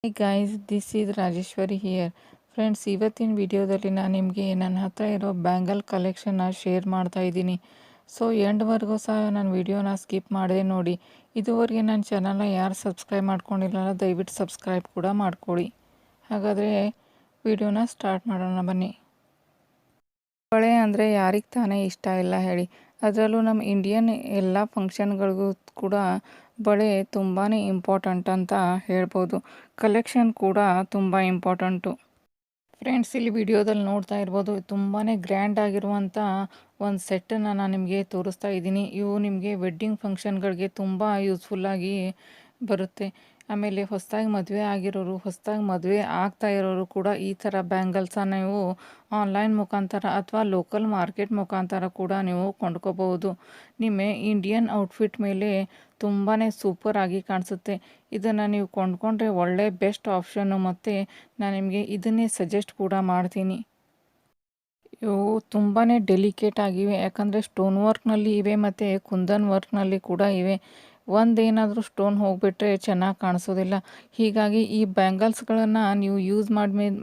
Hey guys, this is Rajeshwari here. Friends, ಇವತ್ತಿನ ವಿಡಿಯೋದಲ್ಲಿ ನಾನು ನಿಮಗೆ ನನ್ನ ಹತ್ರ ಇರೋ ಬ್ಯಾಂಗಲ್ ಕಲೆಕ್ಷನ್ನ ಶೇರ್ ಮಾಡ್ತಾ ಇದ್ದೀನಿ. ಸೊ ಎಂಡ್ವರೆಗೂ ಸಹ ನನ್ನ ವಿಡಿಯೋನ ಸ್ಕಿಪ್ ಮಾಡದೆ ನೋಡಿ. ಇದುವರೆಗೆ ನನ್ನ ಚಾನಲ್ನ ಯಾರು ಸಬ್ಸ್ಕ್ರೈಬ್ ಮಾಡ್ಕೊಂಡಿಲ್ಲ ದಯವಿಟ್ಟು ಸಬ್ಸ್ಕ್ರೈಬ್ ಕೂಡ ಮಾಡ್ಕೊಳ್ಳಿ. ಹಾಗಾದರೆ ವಿಡಿಯೋನ ಸ್ಟಾರ್ಟ್ ಮಾಡೋಣ ಬನ್ನಿ. ಬಳೆ ಅಂದರೆ ಯಾರಿಗೆ ತಾನೇ ಇಷ್ಟ ಇಲ್ಲ ಹೇಳಿ. ಅದರಲ್ಲೂ ನಮ್ಮ ಇಂಡಿಯನ್ ಎಲ್ಲ ಫಂಕ್ಷನ್ಗಳಿಗೂ ಕೂಡ ಬಳೆ ತುಂಬಾ ಇಂಪಾರ್ಟೆಂಟ್ ಅಂತ ಹೇಳ್ಬೋದು. ಕಲೆಕ್ಷನ್ ಕೂಡ ತುಂಬ ಇಂಪಾರ್ಟೆಂಟು. ಫ್ರೆಂಡ್ಸ್, ಇಲ್ಲಿ ವಿಡಿಯೋದಲ್ಲಿ ನೋಡ್ತಾ ಇರ್ಬೋದು, ತುಂಬಾ ಗ್ರ್ಯಾಂಡ್ ಆಗಿರುವಂಥ ಒಂದು ಸೆಟ್ಟನ್ನು ನಾನು ನಿಮಗೆ ತೋರಿಸ್ತಾ ಇದ್ದೀನಿ. ಇವು ನಿಮಗೆ ವೆಡ್ಡಿಂಗ್ ಫಂಕ್ಷನ್ಗಳಿಗೆ ತುಂಬ ಯೂಸ್ಫುಲ್ಲಾಗಿ ಬರುತ್ತೆ. ಆಮೇಲೆ ಹೊಸದಾಗಿ ಮದುವೆ ಆಗಿರೋರು, ಹೊಸದಾಗಿ ಮದುವೆ ಆಗ್ತಾ ಇರೋರು ಕೂಡ ಈ ಥರ ಬ್ಯಾಂಗಲ್ಸನ್ನು ನೀವು ಆನ್ಲೈನ್ ಮುಖಾಂತರ ಅಥವಾ ಲೋಕಲ್ ಮಾರ್ಕೆಟ್ ಮುಖಾಂತರ ಕೂಡ ನೀವು ಕೊಂಡ್ಕೋಬಹುದು. ನಿಮ್ಮ ಇಂಡಿಯನ್ ಔಟ್ಫಿಟ್ ಮೇಲೆ ತುಂಬಾ ಸೂಪರ್ ಆಗಿ ಕಾಣಿಸುತ್ತೆ. ಇದನ್ನು ನೀವು ಕೊಂಡ್ಕೊಂಡ್ರೆ ಒಳ್ಳೆ ಬೆಸ್ಟ್ ಆಪ್ಷನ್ನು. ಮತ್ತು ನಾನು ನಿಮಗೆ ಇದನ್ನೇ ಸಜೆಸ್ಟ್ ಕೂಡ ಮಾಡ್ತೀನಿ. ಇವು ತುಂಬಾ ಡೆಲಿಕೇಟ್ ಆಗಿವೆ, ಯಾಕಂದರೆ ಸ್ಟೋನ್ ವರ್ಕ್ನಲ್ಲಿ ಇವೆ ಮತ್ತು ಕುಂದನ್ ವರ್ಕ್ನಲ್ಲಿ ಕೂಡ ಇವೆ. ಒಂದೇನಾದರೂ ಸ್ಟೋನ್ ಹೋಗಿಬಿಟ್ರೆ ಚೆನ್ನಾಗಿ ಕಾಣಿಸೋದಿಲ್ಲ. ಹೀಗಾಗಿ ಈ ಬ್ಯಾಂಗಲ್ಸ್ಗಳನ್ನು ನೀವು ಯೂಸ್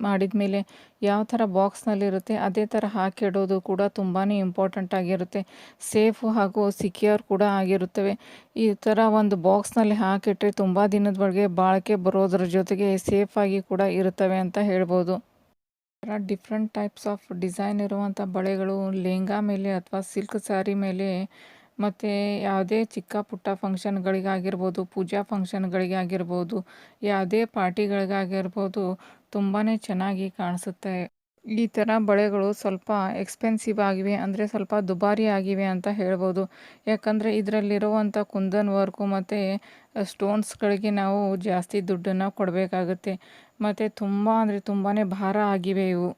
ಮಾಡಿದ ಮೇಲೆ ಯಾವ ಥರ ಬಾಕ್ಸ್ನಲ್ಲಿರುತ್ತೆ ಅದೇ ಥರ ಹಾಕಿಡೋದು ಕೂಡ ತುಂಬಾ ಇಂಪಾರ್ಟೆಂಟ್ ಆಗಿರುತ್ತೆ. ಸೇಫ್ ಹಾಗೂ ಸಿಕ್ಯೂರ್ ಕೂಡ ಆಗಿರುತ್ತವೆ. ಈ ಥರ ಒಂದು ಬಾಕ್ಸ್ನಲ್ಲಿ ಹಾಕಿಟ್ರೆ ತುಂಬ ದಿನದವರೆಗೆ ಬಾಳಿಕೆ ಬರೋದ್ರ ಜೊತೆಗೆ ಸೇಫಾಗಿ ಕೂಡ ಇರುತ್ತವೆ ಅಂತ ಹೇಳ್ಬೋದು. ಡಿಫ್ರೆಂಟ್ ಟೈಪ್ಸ್ ಆಫ್ ಡಿಸೈನ್ ಇರುವಂಥ ಬಳೆಗಳು ಲೆಹಂಗಾ ಮೇಲೆ ಅಥವಾ ಸಿಲ್ಕ್ ಸ್ಯಾರಿ ಮೇಲೆ ಮತ್ತು ಯಾವುದೇ ಚಿಕ್ಕ ಪುಟ್ಟ ಫಂಕ್ಷನ್ಗಳಿಗಾಗಿರ್ಬೋದು, ಪೂಜಾ ಫಂಕ್ಷನ್ಗಳಿಗೆ ಆಗಿರ್ಬೋದು, ಯಾವುದೇ ಪಾರ್ಟಿಗಳಿಗಾಗಿರ್ಬೋದು ತುಂಬಾ ಚೆನ್ನಾಗಿ ಕಾಣಿಸುತ್ತೆ. ಈ ಥರ ಬಳೆಗಳು ಸ್ವಲ್ಪ ಎಕ್ಸ್ಪೆನ್ಸಿವ್ ಆಗಿವೆ, ಅಂದರೆ ಸ್ವಲ್ಪ ದುಬಾರಿ ಆಗಿವೆ ಅಂತ ಹೇಳ್ಬೋದು. ಯಾಕಂದರೆ ಇದರಲ್ಲಿರುವಂಥ ಕುಂದನ್ ವರ್ಕು ಮತ್ತು ಸ್ಟೋನ್ಸ್ಗಳಿಗೆ ನಾವು ಜಾಸ್ತಿ ದುಡ್ಡನ್ನು ಕೊಡಬೇಕಾಗುತ್ತೆ. ಮತ್ತು ತುಂಬ ಅಂದರೆ ತುಂಬಾ ಭಾರ ಆಗಿವೆ ಇವು.